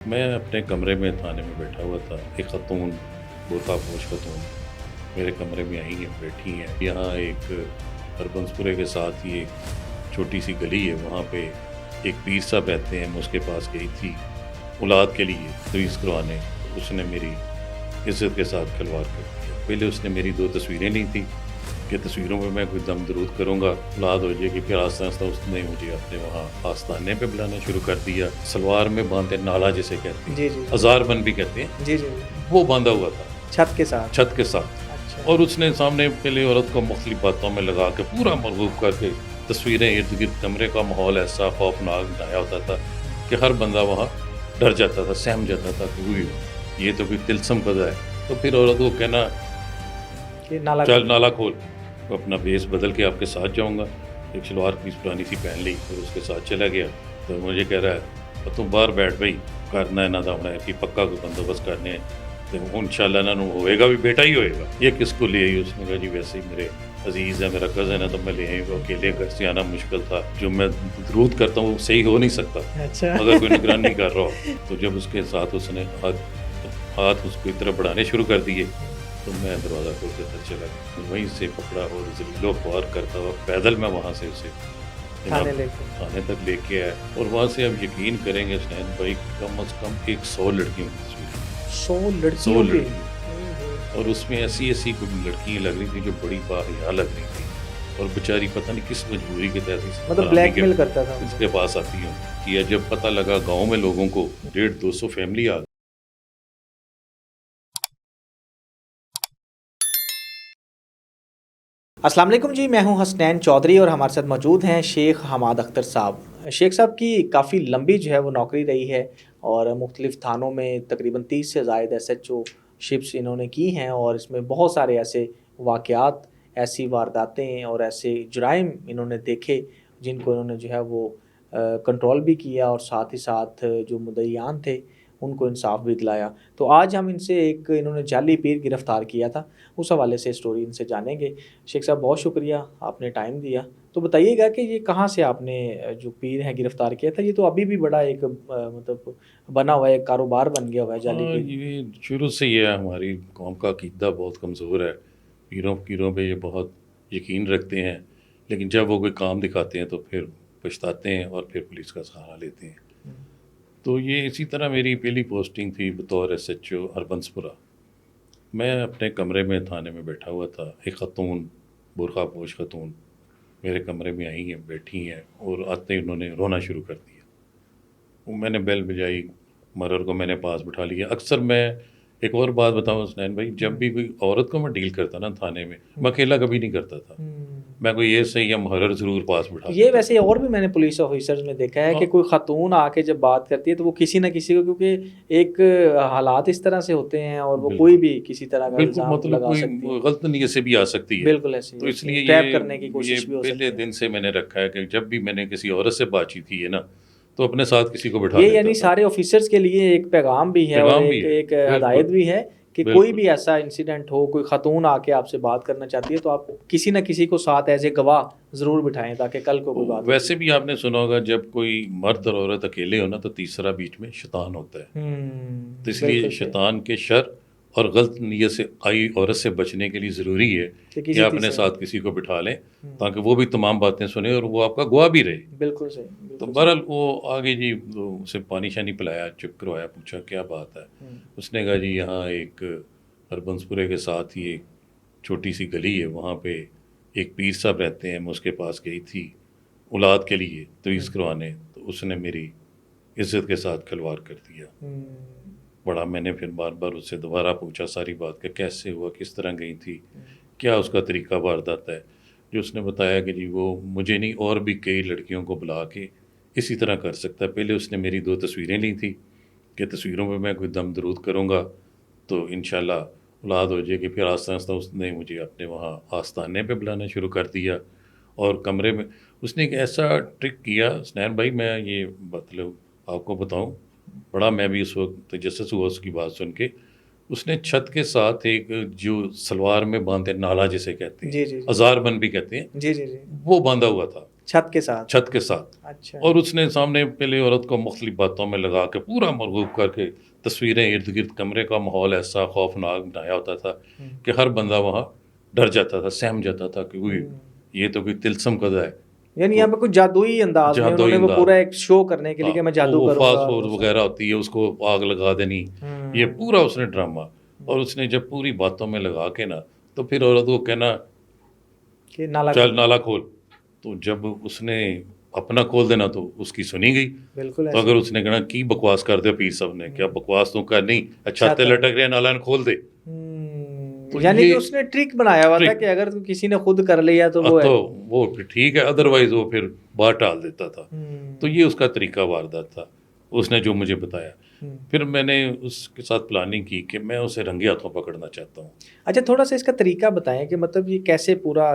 میں اپنے کمرے میں تھانے میں بیٹھا ہوا تھا. ایک خاتون برقع پوش خاتون میرے کمرے میں آئی ہیں، بیٹھی ہیں. یہاں ایک ہربنس پورے کے ساتھ ہی ایک چھوٹی سی گلی ہے، وہاں پہ ایک پیر صاحب رہتے ہیں. میں اس کے پاس گئی تھی اولاد کے لیے تجویز کروانے. اس نے میری عزت کے ساتھ کھلواڑ کر دیا. پہلے اس نے میری 2 تصویریں لی تھیں کہ تصویروں میں میں کوئی دم درود کروں گا، اولاد ہو جائے گی. پھر آہستہ آہستہ اس نے مجھے اپنے وہاں آستانے پہ بلانا شروع کر دیا. سلوار میں باندھے، نالا جسے کہتے ہیں، جی جی ہزار بند بھی کہتے ہیں، جی جی وہ باندھا ہوا تھا چھت کے ساتھ. چھت کے ساتھ. اچھا. اور اس نے سامنے پہلے عورت کو مختلف باتوں میں لگا کے پورا مرغوب کر کے تصویریں ارد گرد. کمرے کا ماحول ایسا خوفناک بنایا ہوتا تھا کہ ہر بندہ وہاں ڈر جاتا تھا، سہم جاتا تھا کہ ہوئی یہ تو کوئی تلسم قضا ہے. تو پھر عورت کو کہنا کہ نالا چل نالا کھول، تو اپنا بیس بدل کے آپ کے ساتھ جاؤں گا. ایک شلوار پیس پرانی سی پہن لی اور اس کے ساتھ چلا گیا. تو مجھے کہہ رہا ہے تم باہر بیٹھ بھائی، کرنا ہے نہ ہونا ہے کہ پکا کوئی بندوبست کرنے ہیں، انشاءاللہ نہ ہوئے گا بھی، بیٹا ہی ہوئے گا. یہ کس کو لے آئی؟ اس نے کہا جی ویسے ہی میرے عزیز ہے، میرا کزن ہے، تو میں لے آئی. وہ اکیلے گھر سے آنا مشکل تھا. جو میں درود کرتا ہوں وہ صحیح ہو نہیں سکتا اچھا اگر کوئی نگرانی نہیں کر رہا ہو. تو جب اس کے ساتھ اس نے ہاتھ اس کی طرف بڑھانے شروع کر دیے تو میں دروازہ کھول کے اندر چلا گیا. وہیں سے پکڑا اور ذلیل و خوار کرتا ہوا پیدل میں وہاں سے اسے کھانے لے کے. تھانے تک لے کے آیا. اور وہاں سے اب یقین کریں گے حسنین بھائی، کم از کم 100 لڑکیوں کی تصویر، 100 100 لڑکیوں کی. لڑکیوں. اور اس میں ایسی ایسی کوئی لڑکیاں لگ رہی تھیں جو بڑی باحیا لگ رہی تھی، اور بیچاری پتہ نہیں کس مجبوری کے تحت مطلب بلیک میل کرتا تھا اس کے پاس آتی ہوں. کہ جب پتہ لگا گاؤں میں لوگوں کو 150-200 فیملی آ السلام علیکم جی. میں ہوں حسنین چودھری اور ہمارے ساتھ موجود ہیں شیخ حماد اختر صاحب. شیخ صاحب کی کافی لمبی جو ہے وہ نوکری رہی ہے اور مختلف تھانوں میں تقریباً 30 سے زائد SHO شپس انہوں نے کی ہیں، اور اس میں بہت سارے ایسے واقعات، ایسی وارداتیں اور ایسے جرائم انہوں نے دیکھے جن کو انہوں نے جو ہے وہ کنٹرول بھی کیا، اور ساتھ ہی ساتھ جو مدعیان تھے ان کو انصاف بھی دلایا. تو آج ہم ان سے ایک انہوں نے جعلی پیر گرفتار کیا تھا، اس حوالے سے اسٹوری ان سے جانیں گے. شیخ صاحب بہت شکریہ، آپ نے ٹائم دیا. تو بتائیے گا کہ یہ کہاں سے آپ نے جو پیر ہیں گرفتار کیا تھا؟ یہ تو ابھی بھی بڑا ایک مطلب بنا ہوا ہے، ایک کاروبار بن گیا ہوا ہے جعلی پیر. یہ شروع سے یہ ہے، ہماری قوم کا عقیدہ بہت کمزور ہے. پیروں پہ یہ بہت یقین رکھتے ہیں، لیکن جب وہ کوئی کام دکھاتے ہیں تو پھر پچھتاتے ہیں اور پھر پولیس کا سہارا لیتے ہیں. تو یہ اسی طرح میری پہلی پوسٹنگ تھی بطور SHO ہربنس پورہ. میں اپنے کمرے میں تھانے میں بیٹھا ہوا تھا. ایک خاتون برقع پوش خاتون میرے کمرے میں آئی ہیں، بیٹھی ہیں، اور آتے ہی انہوں نے رونا شروع کر دیا. میں نے بیل بجائی، مرر کو میں نے پاس بٹھا لیا. اکثر میں ایک اور بات بتاؤں حسنین بھائی، جب بھی کوئی عورت کو میں ڈیل کرتا نا تھانے میں اکیلا کبھی نہیں کرتا تھا. میں کوئی یہ صحیح یا محرر ضرور پاس بٹھا یہ ویسے اور بھی میں نے پولیس آفیسرز میں دیکھا ہے کہ کوئی خاتون آ کے جب بات کرتی ہے تو وہ کسی نہ کسی کو، کیونکہ ایک حالات اس طرح سے ہوتے ہیں اور وہ کوئی بھی کسی طرح کا بالکل الزام مطلب لگا سکتی کوئی ہے. غلط نیت سے بھی آ سکتی ہے. بالکل ایسے تو اس لیے ٹریپ کرنے کی کوشش بھی ہو سکتی پہلے ہے. دن سے میں نے رکھا ہے کہ جب بھی میں نے کسی عورت سے بات چیت کی ہے نا تو اپنے ساتھ کسی کو بٹھا یہ لیتا یعنی تھا. سارے آفیسرز کے لیے ایک پیغام بھی ہے اور ایک ہدایت بھی ہے کہ کوئی بھی ایسا انسیڈنٹ ہو، کوئی خاتون آ کے آپ سے بات کرنا چاہتی ہے تو آپ کسی نہ کسی کو ساتھ ایز اے گواہ ضرور بٹھائیں تاکہ کل کو کوئی بات. ویسے بھی آپ نے سنا ہوگا جب کوئی مرد اور عورت اکیلے ہو نا تو تیسرا بیچ میں شیطان ہوتا ہے. تو اس لیے شیطان کے شر اور غلط نیت سے آئی عورت سے بچنے کے لیے ضروری ہے کہ آپ اپنے ساتھ کسی کو بٹھا لیں تاکہ وہ بھی تمام باتیں سنیں اور وہ آپ کا گواہ بھی رہے. بالکل صحیح. تو بہرحال وہ آگے جی اسے پانی شانی پلایا، چپ کروایا، پوچھا کیا بات ہے. اس نے کہا جی یہاں ایک ہربنس پورے کے ساتھ ہی ایک چھوٹی سی گلی ہے، وہاں پہ ایک پیر صاحب رہتے ہیں. میں اس کے پاس گئی تھی اولاد کے لیے تجویز کروانے. تو اس نے میری عزت کے ساتھ کھلواڑ کر دیا. بڑا میں نے پھر بار بار اس سے دوبارہ پوچھا ساری بات کہ کیسے ہوا، کس طرح گئی تھی، کیا اس کا طریقہ واردات ہے. جو اس نے بتایا کہ جی وہ مجھے نہیں اور بھی کئی لڑکیوں کو بلا کے اسی طرح کر سکتا ہے. پہلے اس نے میری 2 تصویریں لی تھیں کہ تصویروں میں میں کوئی دم درود کروں گا تو انشاءاللہ اولاد ہو جائے گی. پھر آہستہ آہستہ اس نے مجھے اپنے وہاں آستانے پہ بلانا شروع کر دیا. اور کمرے میں اس نے ایک ایسا ٹرک کیا حسنین بھائی، میں یہ مطلب آپ کو بتاؤں، بڑا میں بھی اس وقت تجسس ہوا اس کی بات سن کے. اس نے چھت کے ساتھ ایک جو سلوار میں باندھے، نالا جسے کہتے ہیں، ہزار بند بھی کہتے ہیں، وہ باندھا ہوا تھا چھت کے ساتھ؟ چھت کے ساتھ. اچھا. اور اس نے سامنے پہلے عورت کو مختلف باتوں میں لگا کے پورا مرغوب کر کے تصویریں ارد گرد کمرے کا ماحول ایسا خوفناک بنایا ہوتا تھا کہ ہر بندہ وہاں ڈر جاتا تھا, سہم جاتا تھا کہ کوئی یہ تو کوئی تلسم قضا ہے. یعنی یہاں پہ کچھ جادوئی انداز میں انہوں نے وہ پورا ایک شو کرنے کے لیے کہ میں جادو کروں گا, فاسفورس وغیرہ ہوتی ہے اس کو آگ لگا دینی, یہ پورا اس نے ڈرامہ. اور اس نے جب پوری باتوں میں لگا کے نا تو پھر عورت کو کہنا کہ چل نالا کھول, تو جب اس نے اپنا کھول دینا تو اس کی سنی گئی. بالکل. تو اگر اس نے کہنا کی بکواس کر دے پیر صاحب نے, کیا بکواس تو کر نہیں, اچھا تے لٹک رہے نالا کھول دے. یعنی کہ اس نے ٹرک بنایا ہوا تھا کہ اگر کسی نے خود کر لیا تو وہ ٹھیک ہے, ادروائز وہ پھر باہر ٹال دیتا تھا. تو یہ اس کا طریقہ واردات تھا, اس نے جو مجھے بتایا. پھر میں نے اس کے ساتھ پلاننگ کی کہ میں اسے رنگے ہاتھوں پکڑنا چاہتا ہوں. اچھا, تھوڑا سا اس کا طریقہ بتائیں کہ مطلب یہ کیسے پورا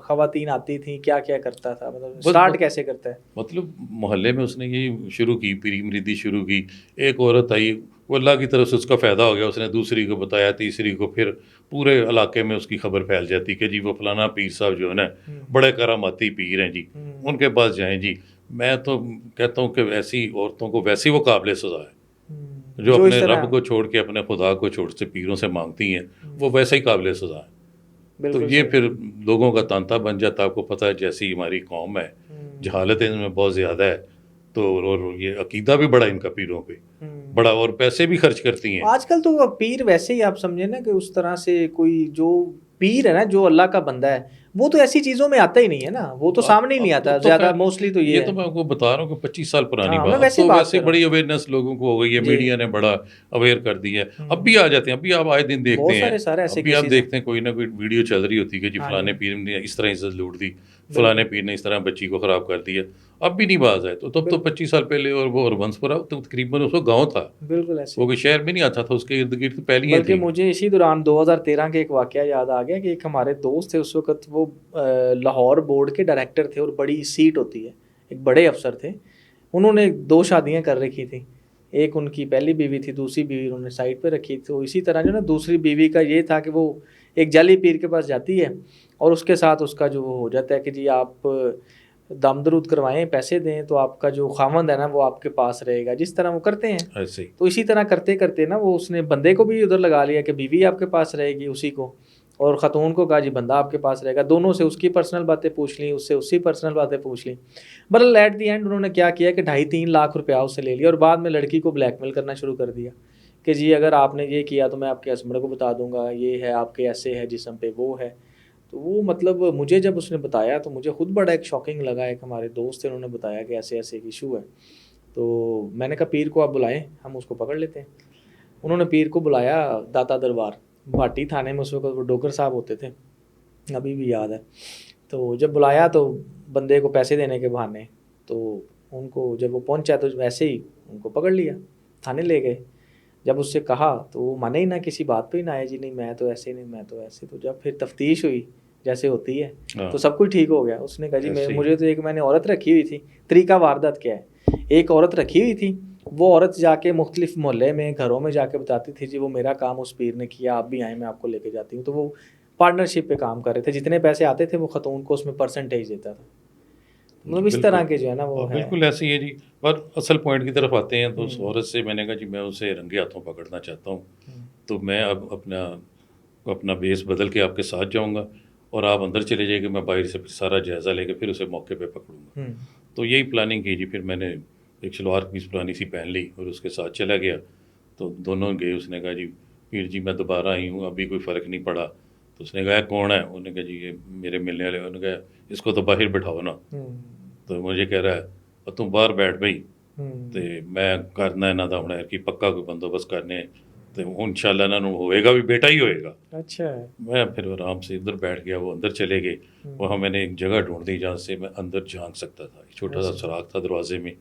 خواتین آتی تھیں, کیا کیا کرتا تھا, مطلب سٹارٹ کیسے کرتا ہے؟ مطلب محلے میں اس نے یہ شروع کی, پیری مریدی شروع کی. ایک عورت آئی, وہ اللہ کی طرف سے اس کا فائدہ ہو گیا, اس نے دوسری کو بتایا, تیسری کو, پھر پورے علاقے میں اس کی خبر پھیل جاتی کہ جی وہ فلانا پیر صاحب جو ہے نا بڑے کراماتی پیر ہیں جی, ان کے پاس جائیں جی. میں تو کہتا ہوں کہ ایسی عورتوں کو ویسی وہ قابل سزا ہے جو اپنے رب کو چھوڑ کے اپنے خدا کو چھوڑ سے پیروں سے مانگتی ہیں, وہ ویسے ہی قابل سزا ہے. تو یہ پھر لوگوں کا تانتا بن جاتا. آپ کو پتہ ہے جیسی ہماری قوم ہے, جہالت ان میں بہت زیادہ ہے, تو اور یہ عقیدہ بھی بڑا ان کا پیروں پہ بڑا, اور پیسے بھی خرچ کرتی ہیں. آج کل تو پیر ویسے ہی آپ سمجھیں نا کہ اس طرح سے کوئی جو پیر ہے نا, جو اللہ کا بندہ ہے, وہ تو ایسی چیزوں میں آتا ہی نہیں ہے نا, وہ تو سامنے ہی نہیں آتا زیادہ موسٹلی. تو یہ تو میں آپ کو بتا رہا ہوں کہ 25 سال پرانی بات, تو ویسے بڑی اویئرنیس لوگوں کو ہو گئی ہے, میڈیا نے بڑا اویئر کر دی ہے. اب بھی آ جاتے ہیں, ابھی آپ آئے دن دیکھتے ہیں, ابھی آپ دیکھتے ہیں کوئی نہ کوئی ویڈیو چل رہی ہوتی ہے کہ جی فلانے پیر نے اس طرح عزت لوٹ دی, فلانے پیر نے اس طرح بچی کو خراب کر دیا. اب بھی نہیں باز ہے. تو تب تو 25 سال پہلے, اور وہ ہربنسپورہ تو تقریباً اس کو گاؤں تھا, بالکل ایسے, وہ کوئی شہر میں نہیں آتا تھا, اس کے ارد گرد پہلی ہی تھی. مجھے اسی دوران 2013 کے ایک واقعہ یاد آ گیا کہ ایک ہمارے دوست تھے اس وقت, وہ لاہور بورڈ کے ڈائریکٹر تھے, اور بڑی سیٹ ہوتی ہے, ایک بڑے افسر تھے. انہوں نے 2 شادیاں کر رکھی تھیں, ایک ان کی پہلی بیوی تھی, دوسری بیوی انہوں نے سائڈ پہ رکھی. تو اسی طرح جو نا دوسری بیوی کا یہ تھا کہ وہ ایک جعلی پیر کے پاس جاتی ہے, اور اس کے ساتھ اس کا جو ہو جاتا ہے کہ جی آپ دم درود کروائیں, پیسے دیں, تو آپ کا جو خاوند ہے نا وہ آپ کے پاس رہے گا, جس طرح وہ کرتے ہیں. تو اسی طرح کرتے کرتے نا وہ اس نے بندے کو بھی ادھر لگا لیا کہ بیوی آپ کے پاس رہے گی اسی کو, اور خاتون کو کہا جی بندہ آپ کے پاس رہے گا. دونوں سے اس کی پرسنل باتیں پوچھ لیں, اس سے اسی پرسنل باتیں پوچھ لیں. بہرحال ایٹ دی اینڈ انہوں نے کیا کیا کہ 2.5-3 لاکھ روپیہ اس سے لے لیا, اور بعد میں لڑکی کو بلیک میل کرنا شروع کر دیا کہ جی اگر آپ نے یہ کیا تو میں آپ کے ہسبینڈ کو بتا دوں گا, یہ ہے آپ کے ایسے ہے جسم پہ, وہ ہے. تو وہ مطلب مجھے جب اس نے بتایا تو مجھے خود بڑا ایک شاکنگ لگا. ایک ہمارے دوست تھے, انہوں نے بتایا کہ ایسے ایسے ایک ایشو ہے. تو میں نے کہا پیر کو آپ بلائیں, ہم اس کو پکڑ لیتے ہیں. انہوں نے پیر کو بلایا داتا دربار, بھاٹی تھانے میں اس وقت وہ ڈوگر صاحب ہوتے تھے, ابھی بھی یاد ہے. تو جب بلایا تو بندے کو پیسے دینے کے بہانے, تو ان کو جب وہ پہنچا تو ویسے ہی ان کو پکڑ لیا, تھانے لے گئے. جب اس سے کہا تو وہ مانے ہی نہ, کسی بات پہ ہی نہ آئے, جی نہیں میں تو ایسے نہیں, میں تو ایسے. تو جب پھر تفتیش ہوئی جیسے ہوتی ہے تو سب کچھ ٹھیک ہو گیا. اس نے کہا جی مجھے تو میں نے عورت رکھی ہوئی تھی. طریقہ واردات کیا ہے, ایک عورت رکھی ہوئی تھی, وہ عورت جا کے مختلف محلے میں گھروں میں جا کے بتاتی تھی جی وہ میرا کام اس پیر نے کیا, آپ بھی آئیں میں آپ کو لے کے جاتی ہوں. تو وہ پارٹنرشپ پہ کام کر رہے تھے, جتنے پیسے آتے تھے وہ خاتون کو اس میں پرسنٹیج دیتا تھا. مطلب اس طرح کے جو ہے نا وہ بالکل ایسے ہی ہے جی. پر اصل پوائنٹ کی طرف آتے ہیں تو اس عورت سے میں نے کہا جی میں اسے رنگے ہاتھوں پکڑنا چاہتا ہوں, تو میں اب اپنا بیس بدل کے آپ کے ساتھ جاؤں گا, اور آپ اندر چلے جائیں گے, میں باہر سے سارا جائزہ لے کے پھر اسے موقع پہ پکڑوں گا. تو یہی پلاننگ کی جی. پھر میں نے ایک شلوار قمیض پرانی سی پہن لی اور اس کے ساتھ چلا گیا. تو دونوں گئے. اس نے کہا جی پیر جی میں دوبارہ آئی ہوں, ابھی کوئی فرق نہیں پڑا. تو اس نے کہا کون ہے, انہوں نے کہا جی یہ میرے ملنے والے. انہوں نے کہا اس کو تو باہر بٹھاؤ نا. تو مجھے کہہ رہا ہے اور تم باہر بیٹھ بھائی, تو میں کرنا نہ تھا ہونا کہ پکا کوئی بندوبست کرنے, تو ان شاء اللہ نہ ہوئے گا, بھی بیٹا ہی ہوئے گا. اچھا. میں پھر آرام سے ادھر بیٹھ گیا, وہ اندر چلے گئے. وہاں میں نے ایک جگہ ڈھونڈ دی جہاں سے میں اندر جھانک سکتا تھا, چھوٹا سا سراغ تھا دروازے میں,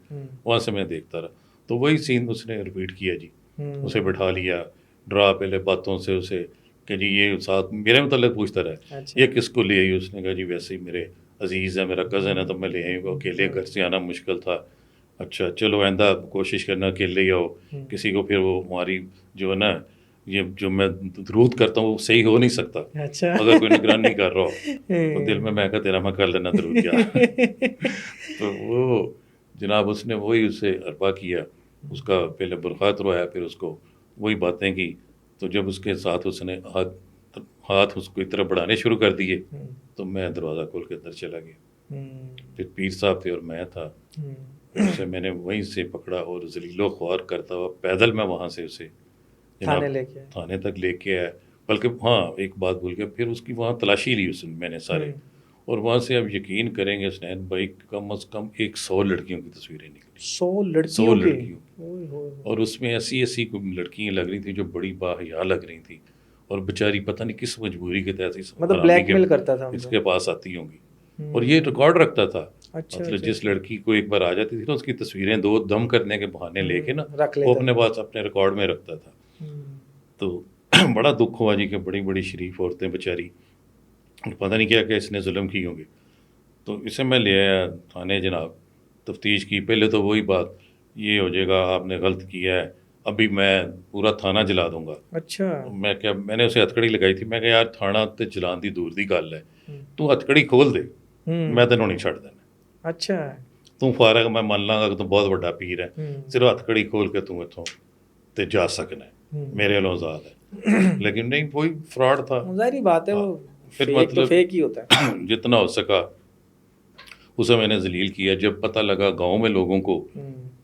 وہاں سے میں دیکھتا رہا. تو وہی سین اس نے رپیٹ کیا جی. اسے بٹھا لیا, ڈرا پہلے باتوں سے اسے کہ جی یہ ساتھ میرے متعلق پوچھتا رہا, یہ کس کو لے آئی. اس نے کہا جی ویسے ہی میرے عزیز ہے, میرا کزن ہے, تو میں لے آئی. وہ اکیلے گھر سے آنا مشکل تھا. اچھا چلو آئندہ کوشش کرنا اکیلے ہی آؤ, کسی کو پھر وہ ہماری جو ہے نا یہ جو میں درود کرتا ہوں وہ صحیح ہو نہیں سکتا اچھا اگر کوئی نگران نہیں کر رہا ہو، تو دل میں کہا تیرا میں کر لینا درود کیا تو وہ جناب اس نے وہی اسے اربا کیا، اس کا پہلے برقع اتروایا، پھر اس کو وہی باتیں کی، تو جب اس کے ساتھ اس نے ہاتھ اس کو اس طرح بڑھانے شروع کر دیے تو میں دروازہ کھول کے اندر چلا گیا، پھر پیر صاحب تھے اور میں تھا، پھر اسے میں نے وہیں سے پکڑا اور ذلیل و خوار کرتا ہوا پیدل میں وہاں سے اسے جناب تھانے تک لے کے آیا، بلکہ ہاں ایک بات بھول گیا، پھر اس کی وہاں تلاشی لی اس میں نے سارے، اور وہاں سے آپ یقین کریں گے حسنین بھائی کم از کم 100 لڑکیوں کی تصویریں نکلی، 100 لڑکیوں، اور اس میں ایسی لڑکیاں لگ رہی تھیں جو بڑی باحیا لگ رہی تھیں، اور بیچاری پتہ نہیں کس مجبوری کے تحت مطلب بلیک میل کرتا تھا اس کے پاس آتی ہوں گی، اور یہ ریکارڈ رکھتا تھا، مطلب جس لڑکی کو ایک بار آ جاتی تھی نا اس کی تصویریں دو دم کرنے کے بہانے لے کے نا وہ اپنے پاس اپنے ریکارڈ میں رکھتا تھا، تو بڑا دکھ ہوا جی کہ بڑی بڑی شریف عورتیں بیچاری پتہ نہیں کیا کہ اس نے ظلم کی ہوں گی، تو اسے میں لے آیا تھانے جناب، تفتیش کی، پہلے تو وہی بات یہ ہو جائے گا آپ نے غلط کیا ہے، ابھی میں پورا تھانہ جلا دوں گا، اچھا میں نے اسے ہتھکڑی لگائی تھی، میں کہا یار تھانہ تے جلان دی دور دی گل ہے، تو ہتھکڑی کھول دے میں تینوں نہیں چھڑ دینا، اچھا تو فارغ میں مان لاں گا کہ تو بہت بڑا پیر ہے، صرف ہتھکڑی کھول کے تو اتوں تے جا سکنا ہے، میرے والوں آزاد ہے، لیکن نہیں وہی فراڈ تھا، ظاہری بات ہے وہ پھر فیک تو مطلب فیک ہی ہوتا ہے، جتنا ہو سکا اسے میں نے ذلیل کیا، جب پتہ لگا گاؤں میں لوگوں کو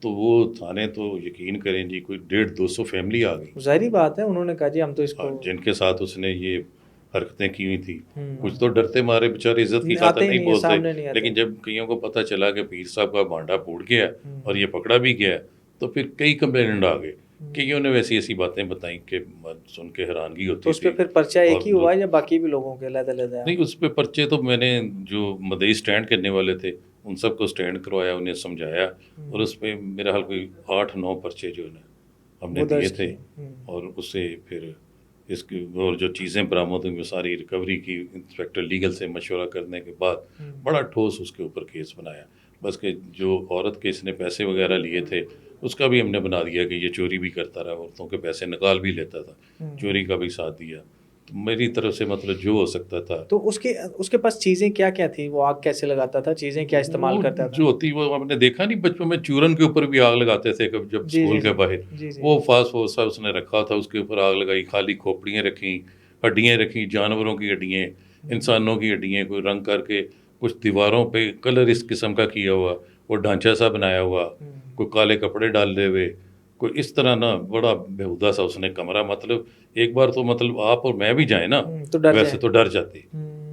تو وہ تھانے تو یقین کریں جی کوئی 150-200 فیملی آ گئی، ظاہری بات ہے انہوں نے کہا جی ہم تو اس کو جن کے ساتھ اس نے یہ حرکتیں کی ہوئی تھی، کچھ تو ڈرتے مارے بیچارے عزت کی خاطر نہیں بولتے، لیکن جب کئیوں کو پتہ چلا کہ پیر صاحب کا بانڈا پھوٹ گیا اور یہ پکڑا بھی گیا تو پھر کئی کمپلینٹ آ گئے، کئیوں نے ویسی ایسی باتیں بتائیں کہ سن کے حیرانگی ہوتی تھی۔ تو اس پہ پھر پرچہ ایک ہی ہوا یا باقی بھی لوگوں کے علیحدہ علیحدہ؟ نہیں اس پہ پرچے تو میں نے جو مدعی سٹینڈ کرنے والے تھے ان سب کو سٹینڈ کروایا، انہیں سمجھایا، اور اس پہ میرا حال کوئی 8-9 پرچے جو ہے ہم نے دیے تھے، اور اسے پھر اس کی اور جو چیزیں برآمد ہوئی وہ ساری ریکوری کی، انسپیکٹر لیگل سے مشورہ کرنے کے بعد بڑا ٹھوس اس کے اوپر کیس بنایا، بس کہ جو عورت کے اس نے پیسے وغیرہ لیے تھے اس کا بھی ہم نے بنا دیا کہ یہ چوری بھی کرتا رہا، عورتوں کے پیسے نکال بھی لیتا تھا، چوری کا بھی ساتھ دیا، تو میری طرف سے مطلب جو ہو سکتا تھا۔ تو اس کے پاس چیزیں کیا کیا تھیں؟ وہ آگ کیسے لگاتا تھا؟ چیزیں کیا استعمال کرتا تھا؟ جو ہوتی وہ ہم نے دیکھا نہیں بچپن میں چورن کے اوپر بھی آگ لگاتے تھے جب اسکول کے باہر، وہ فاسفورس اس نے رکھا تھا، اس کے اوپر آگ لگائی، خالی کھوپڑیاں رکھیں، ہڈیاں رکھیں، جانوروں کی ہڈیاں، انسانوں کی ہڈیاں، کوئی رنگ کر کے کچھ دیواروں پہ کلر اس قسم کا کیا ہوا، وہ ڈھانچہ سا بنایا ہوا، کوئی کالے کپڑے ڈال دے ہوئے، کوئی اس طرح نا بڑا بیہودہ سا اس نے کمرہ، مطلب ایک بار تو مطلب آپ اور میں بھی جائیں نا ویسے تو ڈر جاتے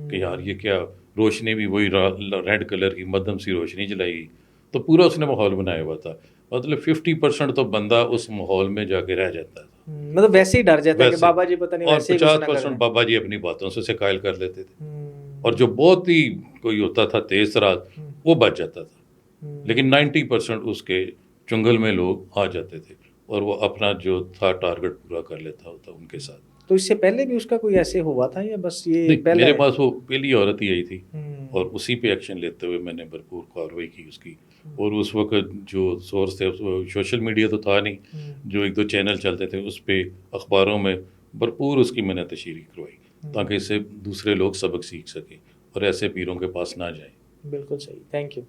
کہ یار یہ کیا، روشنی بھی وہی ریڈ کلر کی مدھم سی روشنی جلائی، تو پورا اس نے ماحول بنایا ہوا تھا، مطلب 50% تو بندہ اس ماحول میں جا کے رہ جاتا تھا، مطلب ویسے ہی ڈر جاتا ہے کہ بابا جی پتہ نہیں ویسے ہی کچھ نہ کریں، اور 50% بابا جی اپنی باتوں سے قائل کر لیتے تھے، اور جو بہت ہی کوئی ہوتا تھا تیز راز وہ بچ جاتا تھا، لیکن 90% اس کے چنگل میں لوگ آ جاتے تھے اور وہ اپنا جو تھا ٹارگٹ پورا کر لیتا ہوتا ان کے ساتھ۔ تو اس سے پہلے بھی اس کا کوئی ایسے ہوا تھا یا بس یہ پہلے؟ میرے پاس وہ پہلی عورت ہی آئی تھی اور اسی پہ ایکشن لیتے ہوئے میں نے بھرپور کارروائی کی اس کی، اور اس وقت جو سورس تھے سوشل میڈیا تو تھا نہیں، جو 1-2 چینل چلتے تھے اس پہ اخباروں میں بھرپور اس کی میں نے تشہیر کروائی تاکہ اس سے دوسرے لوگ سبق سیکھ سکیں اور ایسے پیروں کے پاس نہ جائیں۔ بالکل صحیح، تھینک یو۔